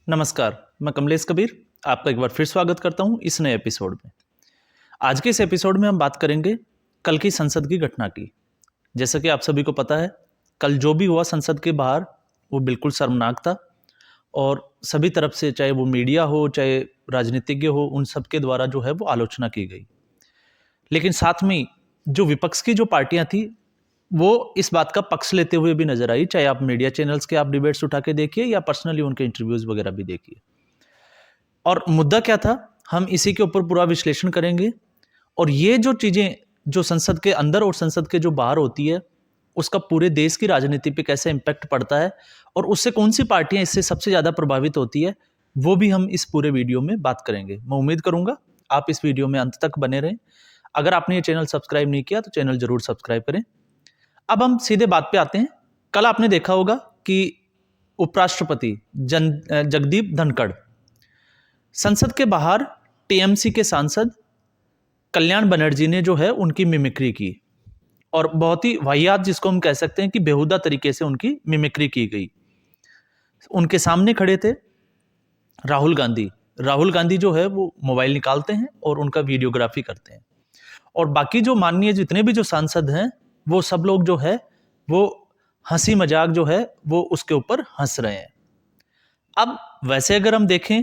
नमस्कार, मैं कमलेश कबीर आपका एक बार फिर स्वागत करता हूं इस नए एपिसोड में। आज के इस एपिसोड में हम बात करेंगे कल की संसद की घटना की। जैसा कि आप सभी को पता है, कल जो भी हुआ संसद के बाहर वो बिल्कुल शर्मनाक था और सभी तरफ से, चाहे वो मीडिया हो, चाहे राजनीतिज्ञ हो, उन सब के द्वारा जो है वो आलोचना की गई। लेकिन साथ में जो विपक्ष की जो पार्टियां थी वो इस बात का पक्ष लेते हुए भी नजर आई, चाहे आप मीडिया चैनल्स के आप डिबेट्स उठा के देखिए या पर्सनली उनके इंटरव्यूज वगैरह भी देखिए। और मुद्दा क्या था, हम इसी के ऊपर पूरा विश्लेषण करेंगे। और ये जो चीजें जो संसद के अंदर और संसद के जो बाहर होती है, उसका पूरे देश की राजनीति पे कैसे इम्पैक्ट पड़ता है और उससे कौन सी पार्टियां इससे सबसे ज्यादा प्रभावित होती है, वो भी हम इस पूरे वीडियो में बात करेंगे। मैं उम्मीद करूंगा आप इस वीडियो में अंत तक बने रहें। अगर आपने ये चैनल सब्सक्राइब नहीं किया तो चैनल जरूर सब्सक्राइब करें। अब हम सीधे बात पे आते हैं। कल आपने देखा होगा कि उपराष्ट्रपति जगदीप धनखड़ संसद के बाहर टीएमसी के सांसद कल्याण बनर्जी ने जो है उनकी मिमिक्री की, और बहुत ही वाहियात, जिसको हम कह सकते हैं कि बेहुदा तरीके से उनकी मिमिक्री की गई। उनके सामने खड़े थे राहुल गांधी। राहुल गांधी जो है वो मोबाइल निकालते हैं और उनका वीडियोग्राफी करते हैं, और बाकी जो माननीय जितने भी जो सांसद हैं वो सब लोग जो है वो हंसी मजाक जो है वो उसके ऊपर हंस रहे हैं। अब वैसे अगर हम देखें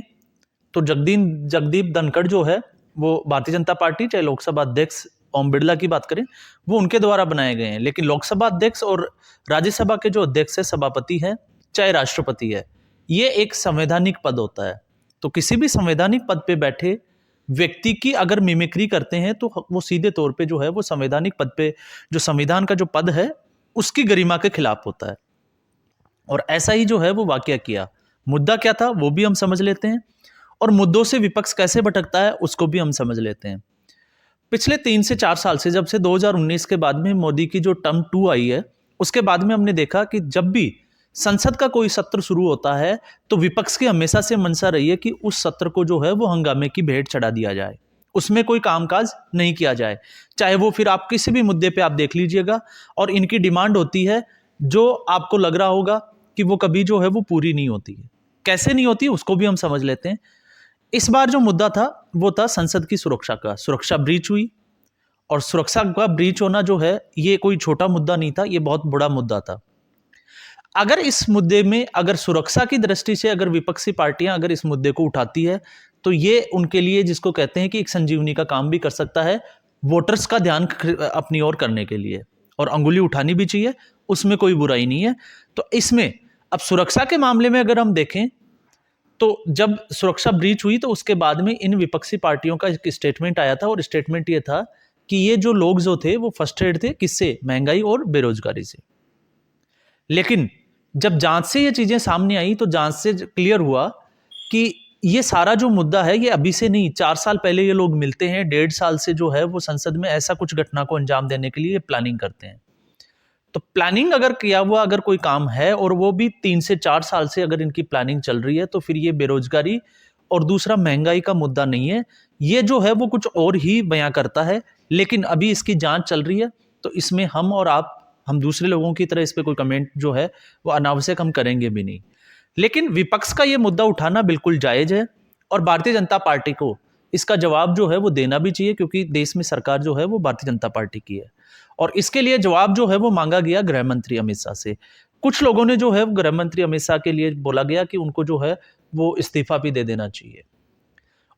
तो जगदीप धनखड़ जो है वो भारतीय जनता पार्टी, चाहे लोकसभा अध्यक्ष ओम बिरला की बात करें, वो उनके द्वारा बनाए गए हैं। लेकिन लोकसभा अध्यक्ष और राज्यसभा के जो अध्यक्ष है, सभापति है, चाहे राष्ट्रपति है, ये एक संवैधानिक पद होता है। तो किसी भी संवैधानिक पद पे बैठे व्यक्ति की अगर मिमिक्री करते हैं तो वो सीधे तौर पे जो है वो संवैधानिक पद पे, जो संविधान का जो पद है, उसकी गरिमा के खिलाफ होता है। और ऐसा ही जो है वो वाकया किया। मुद्दा क्या था वो भी हम समझ लेते हैं, और मुद्दों से विपक्ष कैसे भटकता है उसको भी हम समझ लेते हैं। पिछले 3 से 4 साल से, जब से 2019 के बाद में मोदी की जो टर्म 2 आई है, उसके बाद में हमने देखा कि जब भी संसद का कोई सत्र शुरू होता है तो विपक्ष की हमेशा से मंशा रही है कि उस सत्र को जो है वो हंगामे की भेंट चढ़ा दिया जाए, उसमें कोई कामकाज नहीं किया जाए। चाहे वो फिर आप किसी भी मुद्दे पे आप देख लीजिएगा, और इनकी डिमांड होती है जो आपको लग रहा होगा कि वो कभी जो है वो पूरी नहीं होती है। कैसे नहीं होती उसको भी हम समझ लेते हैं। इस बार जो मुद्दा था वो था संसद की सुरक्षा का। सुरक्षा ब्रीच हुई, और सुरक्षा का ब्रीच होना जो है ये कोई छोटा मुद्दा नहीं था, ये बहुत बड़ा मुद्दा था। अगर इस मुद्दे में, अगर सुरक्षा की दृष्टि से अगर विपक्षी पार्टियां अगर इस मुद्दे को उठाती है तो ये उनके लिए, जिसको कहते हैं कि एक संजीवनी का काम भी कर सकता है, वोटर्स का ध्यान अपनी ओर करने के लिए, और अंगुली उठानी भी चाहिए, उसमें कोई बुराई नहीं है। तो इसमें अब सुरक्षा के मामले में अगर हम देखें तो जब सुरक्षा ब्रीच हुई तो उसके बाद में इन विपक्षी पार्टियों का एक स्टेटमेंट आया था, और स्टेटमेंट ये था कि ये जो लोग जो थे वो फ्रस्ट्रेट थे, किससे? महंगाई और बेरोजगारी से। लेकिन जब जांच से ये चीजें सामने आई तो जांच से क्लियर हुआ कि ये सारा जो मुद्दा है ये अभी से नहीं, 4 साल पहले ये लोग मिलते हैं, 1.5 साल से जो है वो संसद में ऐसा कुछ घटना को अंजाम देने के लिए प्लानिंग करते हैं। तो प्लानिंग अगर किया हुआ अगर कोई काम है, और वो भी 3 से 4 साल से अगर इनकी प्लानिंग चल रही है, तो फिर ये बेरोजगारी और दूसरा महंगाई का मुद्दा नहीं है, ये जो है वो कुछ और ही बयां करता है। लेकिन अभी इसकी जांच चल रही है, तो इसमें हम और आप, हम दूसरे लोगों की तरह इस पे कोई कमेंट जो है वो अनावश्यक हम करेंगे भी नहीं। लेकिन विपक्ष का ये मुद्दा उठाना बिल्कुल जायज है, और भारतीय जनता पार्टी को इसका जवाब जो है वो देना भी चाहिए, क्योंकि देश में सरकार जो है वो भारतीय जनता पार्टी की है। और इसके लिए जवाब जो है वो मांगा गया गृह मंत्री अमित शाह से। कुछ लोगों ने जो है गृह मंत्री अमित शाह के लिए बोला गया कि उनको जो है वो इस्तीफा भी दे देना चाहिए।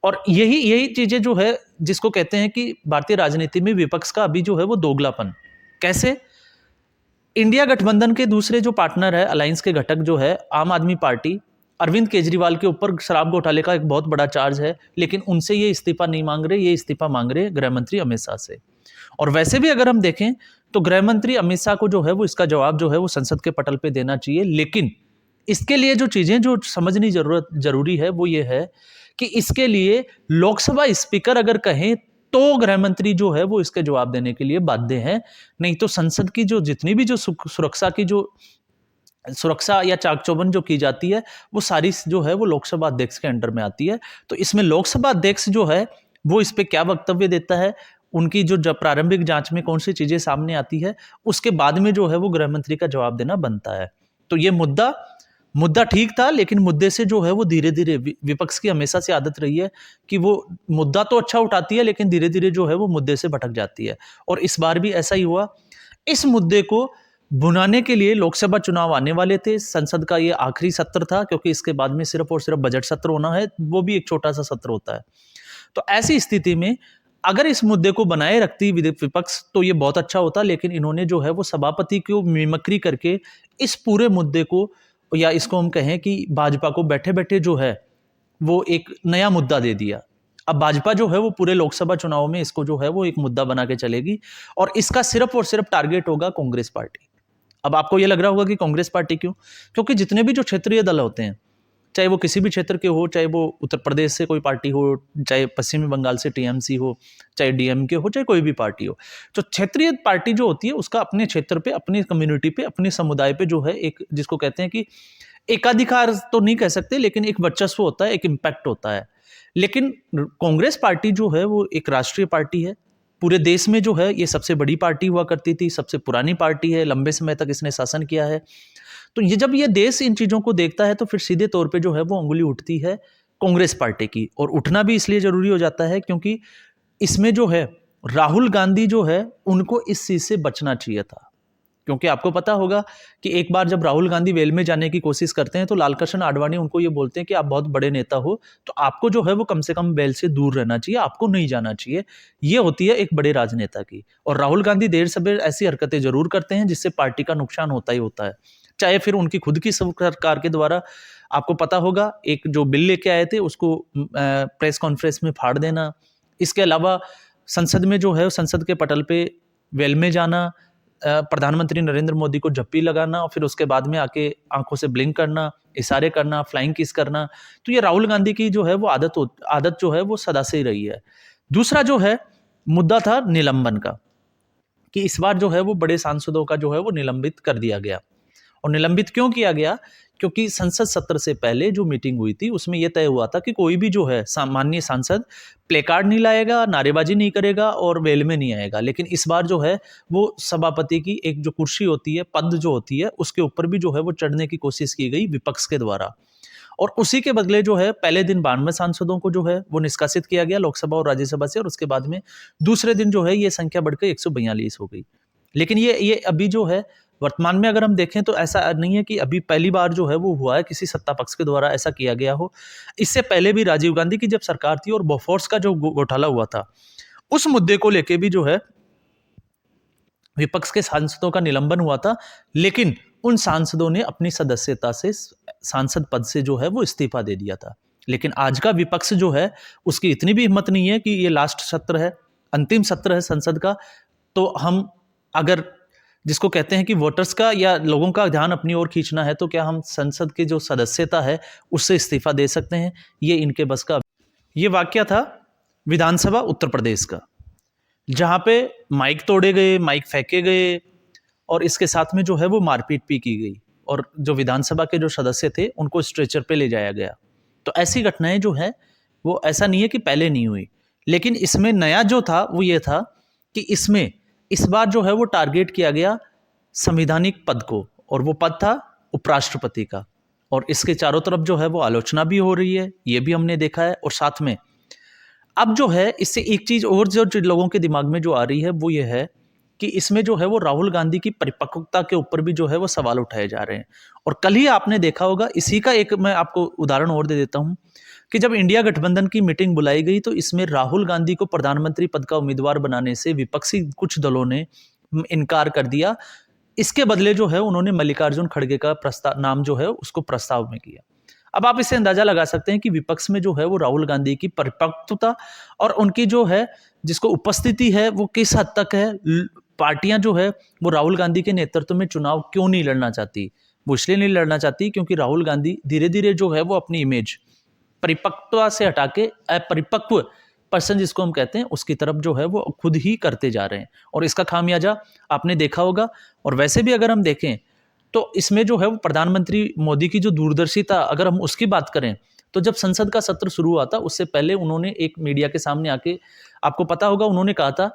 और यही यही चीजें जो है, जिसको कहते हैं कि भारतीय राजनीति में विपक्ष का अभी जो है वो दोगलापन। कैसे? इंडिया गठबंधन के दूसरे जो पार्टनर है, अलायंस के घटक जो है आम आदमी पार्टी, अरविंद केजरीवाल के ऊपर शराब घोटाले का एक बहुत बड़ा चार्ज है, लेकिन उनसे ये इस्तीफा नहीं मांग रहे, ये इस्तीफा मांग रहे गृह मंत्री अमित शाह से। और वैसे भी अगर हम देखें तो गृह मंत्री अमित शाह को जो है वो इसका जवाब जो है वो संसद के पटल पे देना चाहिए। लेकिन इसके लिए जो चीजें जो समझनी जरूरी है वो ये है कि इसके लिए लोकसभा स्पीकर अगर कहें तो गृह मंत्री जो है वो इसके जवाब देने के लिए बाध्य है। नहीं तो संसद की जो जितनी भी जो सुरक्षा की जो सुरक्षा या चाक चौबंद जो की जाती है, वो सारी जो है वो लोकसभा अध्यक्ष के अंडर में आती है। तो इसमें लोकसभा अध्यक्ष जो है वो इस पे क्या वक्तव्य देता है, उनकी जो प्रारंभिक जांच में कौन सी चीजें सामने आती है, उसके बाद में जो है वो गृह मंत्री का जवाब देना बनता है। तो ये मुद्दा मुद्दा ठीक था, लेकिन मुद्दे से जो है वो धीरे-धीरे विपक्ष की हमेशा से आदत रही है कि वो मुद्दा तो अच्छा उठाती है, लेकिन धीरे-धीरे जो है वो मुद्दे से भटक जाती है। और इस बार भी ऐसा ही हुआ। इस मुद्दे को भुनाने के लिए लोकसभा चुनाव आने वाले थे, संसद का ये आखिरी सत्र था, क्योंकि इसके बाद में सिर्फ और सिर्फ बजट सत्र होना है, वो भी एक छोटा-सा सत्र होता है। तो ऐसी स्थिति में अगर इस मुद्दे को बनाए रखती विपक्ष तो ये बहुत अच्छा होता, लेकिन इन्होंने जो है वो सभापति को मिमिक्री करके इस पूरे मुद्दे को, या इसको हम कहें कि भाजपा को बैठे-बैठे जो है वो एक नया मुद्दा दे दिया। अब भाजपा जो है वो पूरे लोकसभा चुनाव में इसको जो है वो एक मुद्दा बना के चलेगी, और इसका सिर्फ और सिर्फ टारगेट होगा कांग्रेस पार्टी। अब आपको ये लग रहा होगा कि कांग्रेस पार्टी क्यों? क्योंकि जितने भी जो क्षेत्रीय दल होते हैं, चाहे वो किसी भी क्षेत्र के हो, चाहे वो उत्तर प्रदेश से कोई पार्टी हो, चाहे पश्चिमी बंगाल से टीएमसी हो, चाहे डीएमके हो, चाहे कोई भी पार्टी हो, तो क्षेत्रीय पार्टी जो होती है उसका अपने क्षेत्र पे, अपनी कम्युनिटी पे, अपने समुदाय पे जो है एक, जिसको कहते हैं कि एकाधिकार तो नहीं कह सकते, लेकिन एक वर्चस्व होता है, एक इम्पैक्ट होता है। लेकिन कांग्रेस पार्टी जो है वो एक राष्ट्रीय पार्टी है, पूरे देश में जो है ये सबसे बड़ी पार्टी हुआ करती थी, सबसे पुरानी पार्टी है, लंबे समय तक इसने शासन किया है। तो ये जब ये देश इन चीज़ों को देखता है तो फिर सीधे तौर पे जो है वो उँगली उठती है कांग्रेस पार्टी की, और उठना भी इसलिए ज़रूरी हो जाता है क्योंकि इसमें जो है राहुल गांधी जो है उनको इस चीज़ से बचना चाहिए था। क्योंकि आपको पता होगा कि एक बार जब राहुल गांधी वेल में जाने की कोशिश करते हैं तो लालकृष्ण आडवाणी उनको ये बोलते हैं कि आप बहुत बड़े नेता हो, तो आपको जो है वो कम से कम वेल से दूर रहना चाहिए, आपको नहीं जाना चाहिए। ये होती है एक बड़े राजनेता की। और राहुल गांधी देर सबेर ऐसी हरकतें जरूर करते हैं जिससे पार्टी का नुकसान होता ही होता है, चाहे फिर उनकी खुद की सरकार के द्वारा, आपको पता होगा एक जो बिल लेके आए थे उसको प्रेस कॉन्फ्रेंस में फाड़ देना, इसके अलावा संसद में जो है संसद के पटल पे वेल में जाना, प्रधानमंत्री नरेंद्र मोदी को झप्पी लगाना और फिर उसके बाद में आके आंखों से ब्लिंक करना, इशारे करना, फ्लाइंग किस करना। तो ये राहुल गांधी की जो है वो आदत जो है वो सदा से ही रही है। दूसरा जो है मुद्दा था निलंबन का, कि इस बार जो है वो बड़े सांसदों का जो है वो निलंबित कर दिया गया। और निलंबित क्यों किया गया? क्योंकि संसद सत्र से पहले जो मीटिंग हुई थी उसमें यह तय हुआ था कि कोई भी जो है सामान्य सांसद प्ले कार्ड नहीं लाएगा, नारेबाजी नहीं करेगा और वेल में नहीं आएगा। लेकिन इस बार जो है वो सभापति की एक जो कुर्सी होती है, पद जो होती है, उसके ऊपर भी जो है वो चढ़ने की कोशिश की गई विपक्ष के द्वारा, और उसी के बदले जो है पहले दिन 92 सांसदों को जो है वो निष्कासित किया गया लोकसभा और राज्यसभा से, और उसके बाद में दूसरे दिन जो है ये संख्या बढ़कर 142 हो गई। लेकिन ये अभी जो है वर्तमान में अगर हम देखें तो ऐसा नहीं है कि अभी पहली बार जो है वो हुआ है किसी सत्ता पक्ष के द्वारा ऐसा किया गया हो। इससे पहले भी राजीव गांधी की जब सरकार थी और बोफोर्स का जो घोटाला हुआ था, उस मुद्दे को लेके भी जो है विपक्ष के सांसदों का निलंबन हुआ था, लेकिन उन सांसदों ने अपनी सदस्यता से, सांसद पद से जो है वो इस्तीफा दे दिया था। लेकिन आज का विपक्ष जो है उसकी इतनी भी हिम्मत नहीं है कि ये लास्ट सत्र है, अंतिम सत्र है संसद का, तो हम अगर जिसको कहते हैं कि वोटर्स का या लोगों का ध्यान अपनी ओर खींचना है, तो क्या हम संसद की जो सदस्यता है उससे इस्तीफा दे सकते हैं? ये इनके बस का। ये वाकया था विधानसभा उत्तर प्रदेश का, जहां पे माइक तोड़े गए, माइक फेंके गए, और इसके साथ में जो है वो मारपीट भी की गई, और जो विधानसभा के जो सदस्य थे उनको स्ट्रेचर पे ले जाया गया। तो ऐसी घटनाएं जो है वो ऐसा नहीं है कि पहले नहीं हुई, लेकिन इसमें नया जो था वो ये था कि इसमें इस बार जो है वो टारगेट किया गया संवैधानिक पद को, और वो पद था उपराष्ट्रपति का, और इसके चारों तरफ जो है वो आलोचना भी हो रही है, ये भी हमने देखा है। और साथ में अब जो है इससे एक चीज और जो लोगों के दिमाग में जो आ रही है वो ये है कि इसमें जो है वो राहुल गांधी की परिपक्वता के ऊपर भी जो है वो सवाल उठाए जा रहे हैं। और कल ही आपने देखा होगा, इसी का एक मैं आपको उदाहरण और दे देता हूं, कि जब इंडिया गठबंधन की मीटिंग बुलाई गई तो इसमें राहुल गांधी को प्रधानमंत्री पद का उम्मीदवार बनाने से विपक्षी कुछ दलों ने इनकार कर दिया। इसके बदले जो है उन्होंने मल्लिकार्जुन खड़गे का नाम जो है उसको प्रस्ताव में किया। अब आप इससे अंदाजा लगा सकते हैं कि विपक्ष में जो है वो राहुल गांधी की परिपक्वता और उनकी जो है जिसको उपस्थिति है वो किस हद तक है। पार्टियां जो है वो राहुल गांधी के नेतृत्व में चुनाव क्यों नहीं लड़ना चाहती? वो इसलिए नहीं लड़ना चाहती क्योंकि राहुल गांधी धीरे धीरे जो है वो अपनी इमेज परिपक्वता से हटा के अपरिपक्व पर्सन जिसको हम कहते हैं उसकी तरफ जो है वो खुद ही करते जा रहे हैं, और इसका खामियाजा आपने देखा होगा। और वैसे भी अगर हम देखें तो इसमें जो है वो प्रधानमंत्री मोदी की जो दूरदर्शिता, अगर हम उसकी बात करें तो जब संसद का सत्र शुरू हुआ था उससे पहले उन्होंने एक मीडिया के सामने आके, आपको पता होगा, उन्होंने कहा था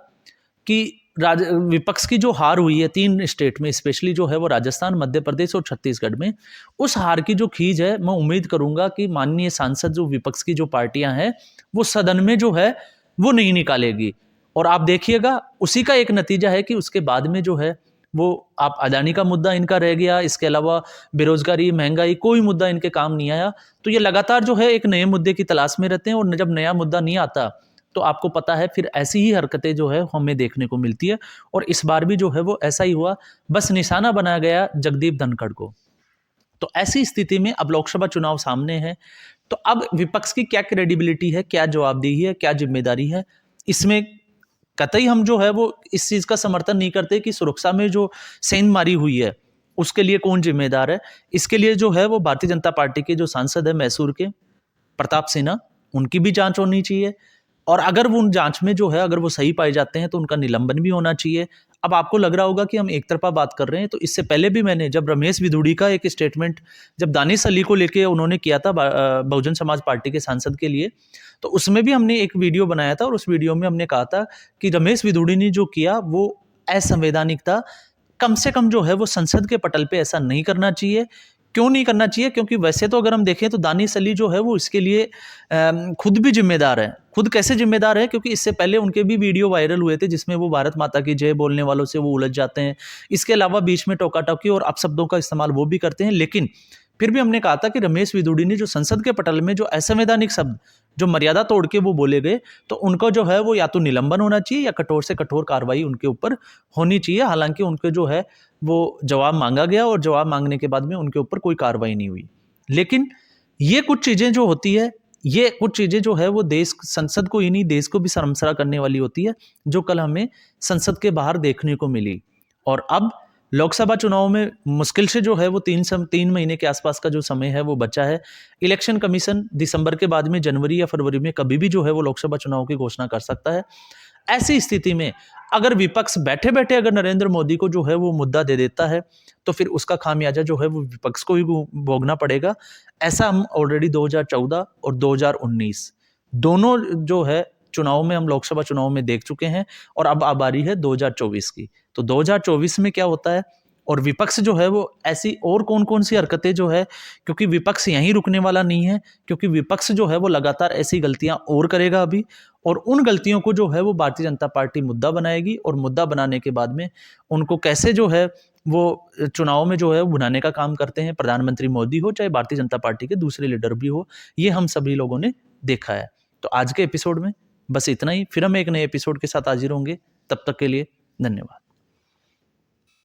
कि विपक्ष की जो हार हुई है 3 स्टेट में, स्पेशली जो है वो राजस्थान, मध्य प्रदेश और छत्तीसगढ़ में, उस हार की जो खींच है, मैं उम्मीद करूंगा कि माननीय सांसद जो विपक्ष की जो पार्टियां हैं वो सदन में जो है वो नहीं निकालेगी। और आप देखिएगा उसी का एक नतीजा है कि उसके बाद में जो है वो आप अदानी का मुद्दा इनका रह गया, इसके अलावा बेरोजगारी, महंगाई, कोई मुद्दा इनके काम नहीं आया। तो ये लगातार जो है एक नए मुद्दे की तलाश में रहते हैं, और जब नया मुद्दा नहीं आता तो आपको पता है फिर ऐसी ही हरकतें जो है हमें देखने को मिलती है। और इस बार भी जो है वो ऐसा ही हुआ, बस निशाना बनाया गया जगदीप धनखड़ को। तो ऐसी स्थिति में अब लोकसभा चुनाव सामने है, तो अब विपक्ष की क्या क्रेडिबिलिटी है, क्या जवाबदेही है, क्या जिम्मेदारी है, इसमें कतई हम जो है वो इस चीज का समर्थन नहीं करते कि सुरक्षा में जो सेंध मारी हुई है उसके लिए कौन जिम्मेदार है। इसके लिए जो है वो भारतीय जनता पार्टी के जो सांसद है मैसूर के प्रताप सिन्हा, उनकी भी जांच होनी चाहिए। और अगर वो उन जांच में जो है अगर वो सही पाए जाते हैं तो उनका निलंबन भी होना चाहिए। अब आपको लग रहा होगा कि हम एक तरफा बात कर रहे हैं, तो इससे पहले भी मैंने जब रमेश विधुड़ी का एक स्टेटमेंट जब दानिश अली को लेके उन्होंने किया था बहुजन समाज पार्टी के सांसद के लिए, तो उसमें भी हमने एक वीडियो बनाया था और उस वीडियो में हमने कहा था कि रमेश विधुड़ी ने जो किया वो असंवैधानिक था। कम से कम जो है वो संसद के पटल पे ऐसा नहीं करना चाहिए। क्यों नहीं करना चाहिए? क्योंकि वैसे तो अगर हम देखें तो दानिश अली जो है वो इसके लिए खुद भी जिम्मेदार है। खुद कैसे जिम्मेदार है? क्योंकि इससे पहले उनके भी वीडियो वायरल हुए थे जिसमें वो भारत माता की जय बोलने वालों से वो उलझ जाते हैं। इसके अलावा बीच में टोका-टोकी और अपशब्दों का इस्तेमाल वो भी करते हैं। लेकिन फिर भी हमने कहा था कि रमेश विधुड़ी ने जो संसद के पटल में जो असंवैधानिक शब्द जो मर्यादा तोड़ के वो बोले गए, तो उनको जो है वो या तो निलंबन होना चाहिए या कठोर से कठोर कार्रवाई उनके ऊपर होनी चाहिए। हालांकि उनके जो है वो जवाब मांगा गया और जवाब मांगने के बाद में उनके ऊपर कोई कार्रवाई नहीं हुई। लेकिन ये कुछ चीजें जो होती है, ये कुछ चीजें जो है वो देश, संसद को ही नहीं देश को भी शर्मसार करने वाली होती है, जो कल हमें संसद के बाहर देखने को मिली। और अब लोकसभा चुनाव में मुश्किल से जो है वो 3 महीने के आसपास का जो समय है वो बचा है। इलेक्शन कमीशन दिसंबर के बाद में जनवरी या फरवरी में कभी भी जो है वो लोकसभा चुनाव की घोषणा कर सकता है। ऐसी स्थिति में अगर विपक्ष बैठे बैठे अगर नरेंद्र मोदी को जो है वो मुद्दा दे देता है, तो फिर उसका खामियाजा जो है वो विपक्ष को ही भोगना पड़ेगा। ऐसा हम ऑलरेडी 2014 और 2019 दोनों जो है चुनाव में, हम लोकसभा चुनाव में देख चुके हैं। और अब बारी है 2024 की। तो 2024 में क्या होता है और विपक्ष जो है वो ऐसी और कौन कौन सी हरकतें जो है, क्योंकि विपक्ष यहीं रुकने वाला नहीं है, क्योंकि विपक्ष जो है वो लगातार ऐसी गलतियां और करेगा अभी। और उन गलतियों को जो है वो भारतीय जनता पार्टी मुद्दा बनाएगी, और मुद्दा बनाने के बाद में उनको कैसे जो है वो चुनाव में जो है बुनाने का काम करते हैं, प्रधानमंत्री मोदी हो चाहे भारतीय जनता पार्टी के दूसरे लीडर भी हो, ये हम सभी लोगों ने देखा है। तो आज के एपिसोड में बस इतना ही। फिर हम एक नए एपिसोड के साथ हाजिर होंगे। तब तक के लिए धन्यवाद।